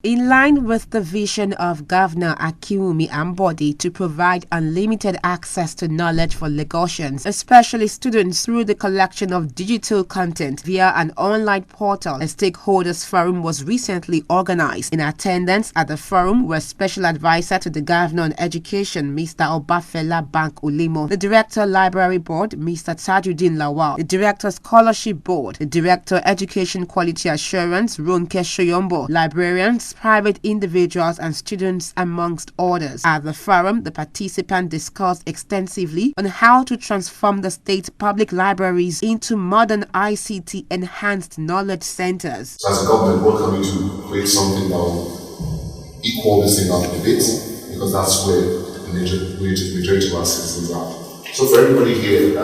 In line with the vision of Governor Akinwumi Ambode to provide unlimited access to knowledge for Lagosians, especially students, through the collection of digital content via an online portal, a stakeholders forum was recently organized. In attendance at the forum were Special Advisor to the Governor on Education, Mr. Obafela Bank Ulimo, the Director Library Board, Mr. Tajuddin Lawal, the Director Scholarship Board, the Director Education Quality Assurance, Ronke Shoyombo, librarians, private individuals and students, amongst others. At the forum, the participants discussed extensively on how to transform the state public libraries into modern ICT-enhanced knowledge centers. So as a government, we're coming to create something that will equal this thing out a bit, because that's where the majority of our citizens are. So for everybody here,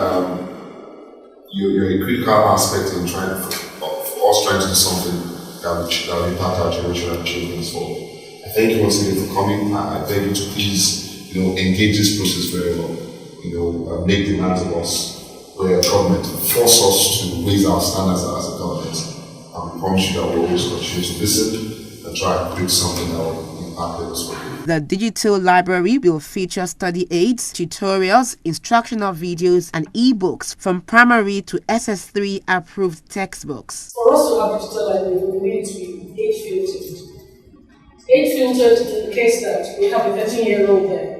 you're a critical aspect in trying to do something that will impact our generation and children's forward. I thank you once again for coming. I beg you to please, engage this process very well. Make demands of us where government force us to raise our standards as a government. And we promise you that we'll always continue to listen and try to create something that will impact us. The digital library will feature study aids, tutorials, instructional videos, and e-books from primary to SS3 approved textbooks. For us to have a digital library, we need to be age-filtered. Age-filtered in the case that we have a 13-year-old there.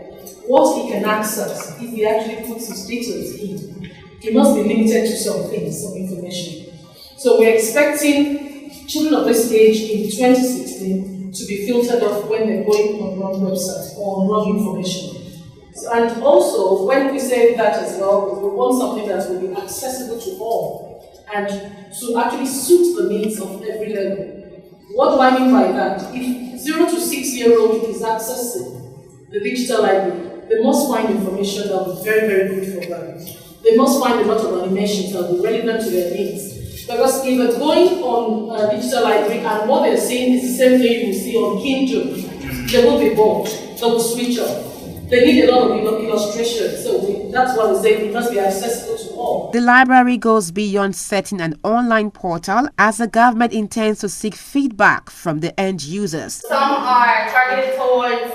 What he can access, if he actually puts his details in, he must be limited to some things, some information. So we're expecting children of this age in 2016 to be filtered off when they're going on wrong websites or on wrong information. And also, when we say that as well, we want something that will be accessible to all and to actually suit the needs of every level. What do I mean by that? If 0 to 6-year-old is accessing the digital library, they must find information that will be very, very good for them. They must find a lot of animations that will be relevant to their needs. Because if they're going on a digital library and what they're seeing is the same thing you will see on Kindle, they will be bored, they will switch off. They need a lot of illustration, so that's why we say it must be accessible to all. The library goes beyond setting an online portal, as the government intends to seek feedback from the end users. Some are targeted towards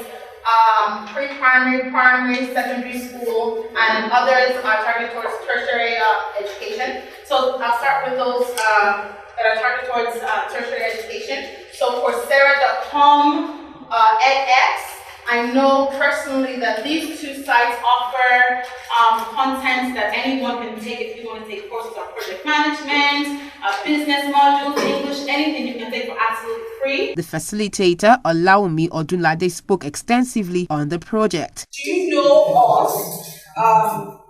pre-primary, primary, secondary school, and others are targeted towards tertiary education. So I'll start with those that are targeted towards tertiary education. So Coursera.com, edX, I know personally that these two sites offer content that anyone can take if you want to take courses on project management, business modules, English, anything you can take for absolutely free. The facilitator, Olawumi Odunlade, spoke extensively on the project. Do you know of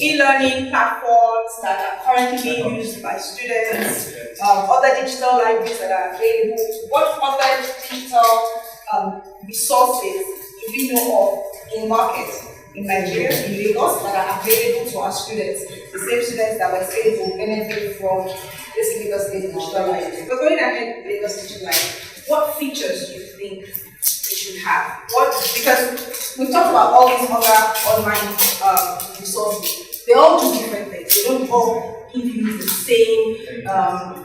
e-learning platforms that are currently being used by students, other digital libraries that are available? What other digital resources do we know of in market in Nigeria, in Lagos, that are available to our students, the same students that were saying will benefit from this Lagos State Digital Library? We're going ahead with Lagos Digital Library. What features do you think it should have? Because we've talked about all these other online resources. They all do different things. They don't all give you the same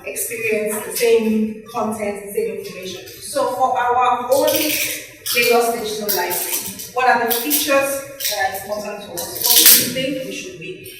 experience, the same content, the same information. So for our own Lagos Digital Library, what are the features that are important to us? What do you think we should be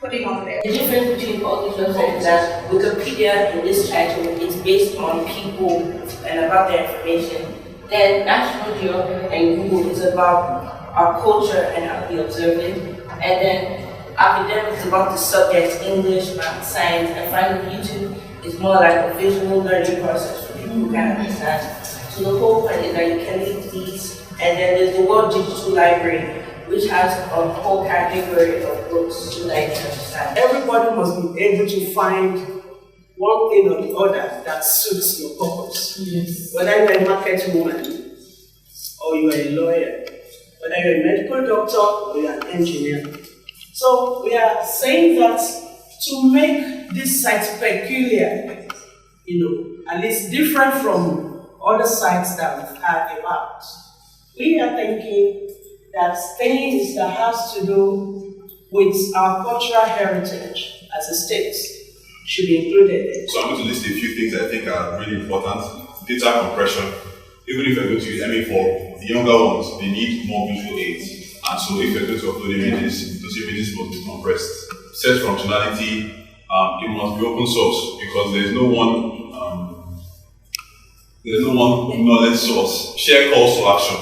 putting on there? The difference between all these websites is that Wikipedia in this title is based on people and about their information. Then National Geographic and Google is about our culture and how we observe it. And then academics is about the subjects, English, math, science, and finally YouTube is more like a visual learning process for people who can understand. So the whole point is that you can link these, and then there's the World Digital Library, which has a whole category of books so that you can understand. Everybody must be able to find one thing or the other that suits your purpose. Yes. Whether you're a market woman, or you're a lawyer, whether you're a medical doctor or you're an engineer. So we are saying that to make this site peculiar, at least different from other sites that we've had about, we are thinking that things that has to do with our cultural heritage as a state should be included. So I'm going to list a few things that I think are really important. data compression. Even if you're going to use MA4, the younger ones, they need more visual aids. And so if you're going to upload images, those images must be compressed. Search functionality, it must be open source because there's no one knowledge source. Share calls to action.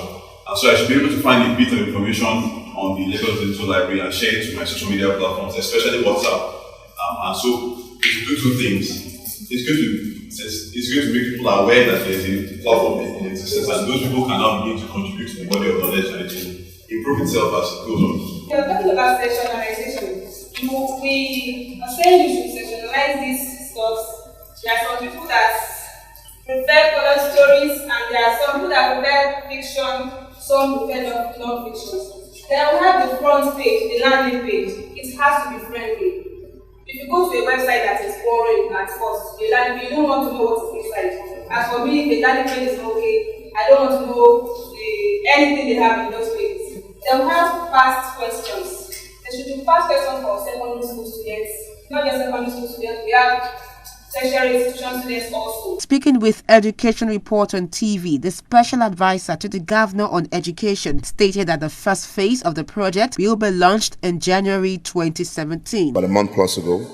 And so I should be able to find a bit of information on the Lagos Digital Library and share it to my social media platforms, especially WhatsApp. And so it do two things. It's going to make people aware that there's a platform in existence, and those people can now begin to contribute to the body of knowledge and it will improve itself as it goes on. You're talking about sectionalization. We are saying you should sectionalize these stuff. There are some people that prefer color stories, and there are some people that prefer fiction, some prefer non-fiction. Then we have the front page, the landing page. It has to be friendly. If you go to a website that is boring at first, you don't want to know what is inside. As for me, the landing page is okay. I don't want to know anything they have in those pages. Then we have fast questions. There should be fast questions for secondary school students. Not just secondary school students, we have tertiary institution students also. Speaking with Education Report on TV, the special advisor to the Governor on Education stated that the first phase of the project will be launched in January 2017. About a month plus ago,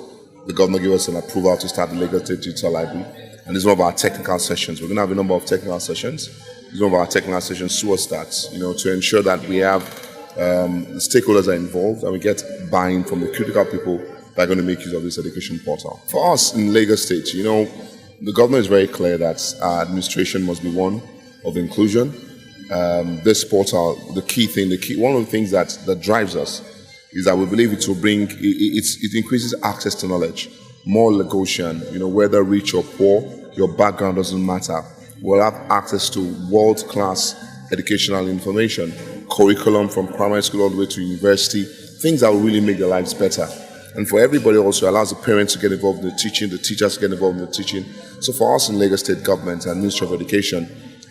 the Governor gave us an approval to start the Lagos State Digital Library, and this is one of our technical sessions. We're going to have a number of technical sessions. This is one of our technical sessions towards that, to ensure that we have the stakeholders are involved and we get buy-in from the critical people that are going to make use of this education portal. For us in Lagos State, the governor is very clear that our administration must be one of inclusion. This portal, one of the things that drives us is that we believe it will bring, it increases access to knowledge, more Lagosian, whether rich or poor, your background doesn't matter. We'll have access to world-class educational information, curriculum from primary school all the way to university, things that will really make their lives better. And for everybody also allows the parents to get involved in the teaching, the teachers to get involved in the teaching. So for us in Lagos State Government and Ministry of Education,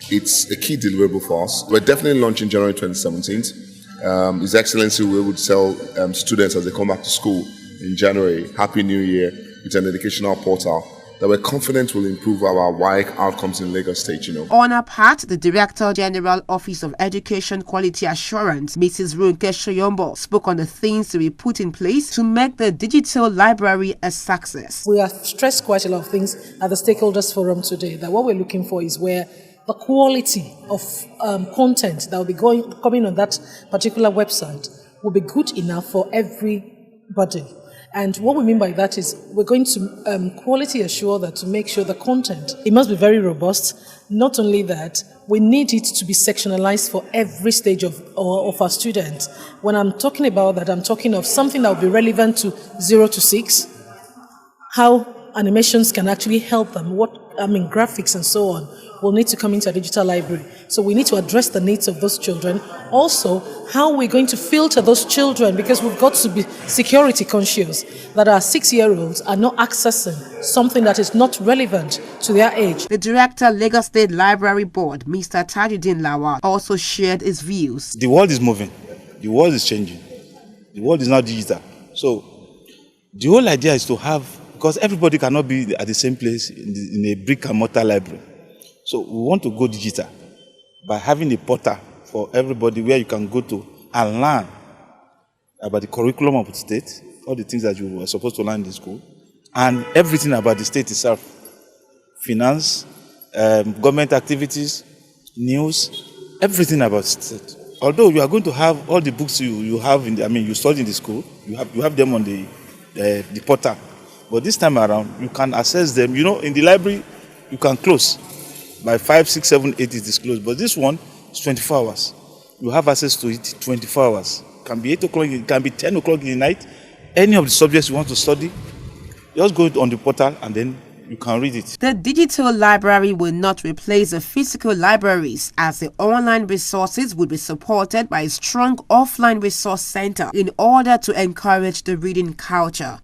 it's a key deliverable for us. We're definitely launching January 2017. His Excellency will be able to tell students as they come back to school in January, Happy New Year, with an educational portal that we're confident will improve our WAEC outcomes in Lagos State, On her part, the Director General Office of Education Quality Assurance, Mrs. Runke Shoyombo, spoke on the things to be put in place to make the digital library a success. We have stressed quite a lot of things at the Stakeholders Forum today, that what we're looking for is where the quality of content that will be coming on that particular website will be good enough for everybody. And what we mean by that is we're going to quality assure that to make sure the content, it must be very robust. Not only that, we need it to be sectionalized for every stage of our students. When I'm talking about that, I'm talking of something that will be relevant to 0 to 6, how animations can actually help them, graphics and so on will need to come into a digital library. So we need to address the needs of those children. Also, how we're going to filter those children, because we've got to be security conscious, that our 6-year-olds are not accessing something that is not relevant to their age. The Director, Lagos State Library Board, Mr. Tajuddin Lawal, also shared his views. The world is moving. The world is changing. The world is now digital. So the whole idea is to have, because everybody cannot be at the same place in a brick and mortar library. So we want to go digital by having a portal for everybody where you can go to and learn about the curriculum of the state, all the things that you were supposed to learn in school, and everything about the state itself, finance, government activities, news, everything about the state. Although you are going to have all the books you have you study in the school, you have them on the portal. But this time around, you can access them. In the library, you can close. By 5, 6, 7, 8 it is closed. But this one is 24 hours. You have access to it 24 hours. It can be 8 o'clock, it can be 10 o'clock in the night. Any of the subjects you want to study, just go on the portal and then you can read it. The digital library will not replace the physical libraries, as the online resources will be supported by a strong offline resource center in order to encourage the reading culture.